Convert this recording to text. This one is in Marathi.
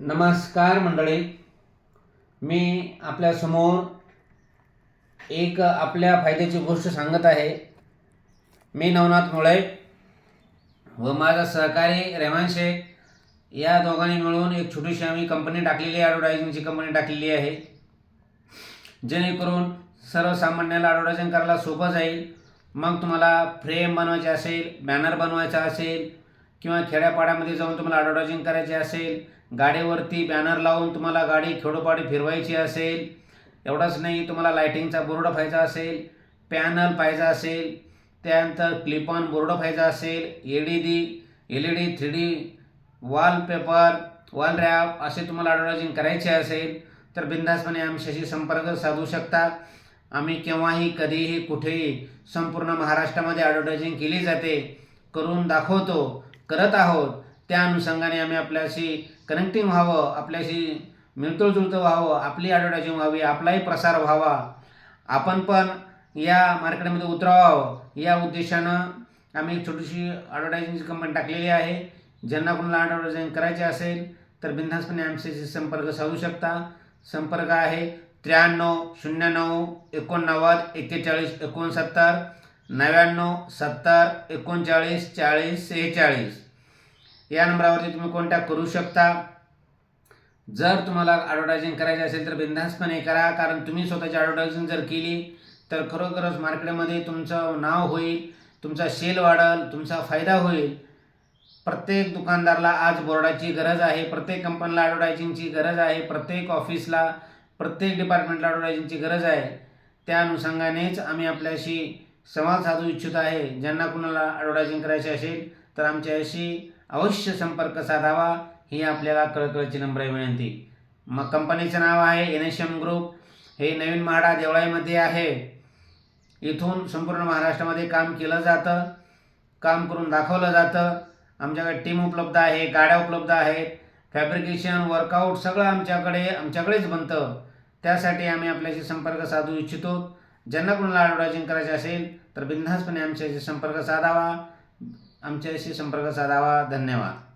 नमस्कार मंडळी, मी आपल्यासमोर एक आपल्या फायद्याची गोष्ट सांगत आहे। मी नवनाथ मुळे व माझा सहकारी रेहान शेख या दोघांनी मिळून एक छोटीशी आम्ही कंपनी टाकलेली आहे, ॲडव्हर्टायझिंगची कंपनी टाकलेली आहे, जेणेकरून सर्वसामान्याला ॲडव्हर्टायझिंग करायला सोपं जाईल। मग तुम्हाला फ्रेम बनवायचे असेल, बॅनर बनवायचा असेल किंवा खेड्यापाड्यामध्ये जाऊन तुम्हाला ॲडव्हर्टायझिंग करायची असेल, गाडीवरती बॅनर लावून तुम्हाला गाडी खेडोपाडी फिरवायची असेल, एवढंच नाही, तुम्हाला लायटिंगचा बोर्ड पाहिजे असेल, पॅनल पाहिजे असेल, त्यानंतर क्लिप ऑन बोर्ड पाहिजे असेल, LED 3D wallpaper, wall rap असे तुम्हाला ॲडव्हर्टायझिंग करायचे असेल तर बिनधास्तपणे आमच्याशी संपर्क साधू शकता। आम्ही केव्हाही कधीही कुठेही संपूर्ण महाराष्ट्रामध्ये ॲडव्हर्टायझिंग केली जाते, करून दाखवतो, करत आहोत। त्या अनुषंगाने आम्ही आपल्याशी कनेक्टिंग व्हावं, आपल्याशी मिळतं जुळतं व्हावं, आपली ॲडव्हर्टायझिंग व्हावी, आपलाही प्रसार व्हावा, आपण पण या मार्केटमध्ये उतरावं, या उद्देशानं आम्ही एक छोटीशी ॲडव्हर्टायझिंगची कंपनी टाकलेली आहे। ज्यांना कोणाला ॲडव्हर्टायझिंग करायची असेल तर बिनधास्तपणे आमच्याशी संपर्क साधू शकता। संपर्क आहे 93 09 89 41 69 99 70 39 40 46 या नंबरावरती तुम्ही कॉन्टॅक्ट करू शकता। जर तुम्हाला ॲडव्हर्टायझिंग करायची असेल तर बिनधास्तपणे करा, कारण तुम्ही स्वतःची ॲडव्हर्टायझिंग जर केली तर खरोखरच मार्केटमध्ये तुमचं नाव होईल, तुमचा सेल वाढेल, तुमचा फायदा होईल। प्रत्येक दुकानदाराला आज बोर्डाची गरज आहे, प्रत्येक कंपनीला ॲडव्हर्टायझिंगची गरज आहे, प्रत्येक ऑफिसला, प्रत्येक डिपार्टमेंटला ॲडव्हर्टायझिंगची गरज आहे। त्या अनुषंगानेच आम्ही आपल्याशी संवाद साधू इच्छित आहे। ज्यांना कुणाला ॲडव्हर्टायझिंग करायची असेल तर आमच्याशी अवश्य संपर्क साधावा, ही आपल्याला कळकळीची नम्र विनंती। मग कंपनीचं नाव आहे NSM ग्रुप, हे नवीन म्हाडा देवळाईमध्ये आहे। इथून संपूर्ण महाराष्ट्रामध्ये काम केलं जातं, काम करून दाखवलं जातं। आमच्याकडे टीम उपलब्ध आहे, गाड्या उपलब्ध आहेत, फॅब्रिकेशन वर्कआउट सगळं आमच्याकडेच बनतं। त्यासाठी आम्ही आपल्याशी संपर्क साधू इच्छितो। ज्यांना कोणाला ॲडव्हर्टायझिंग करायची असेल तर बिनधास्तपणे आमच्याशी संपर्क साधावा, धन्यवाद।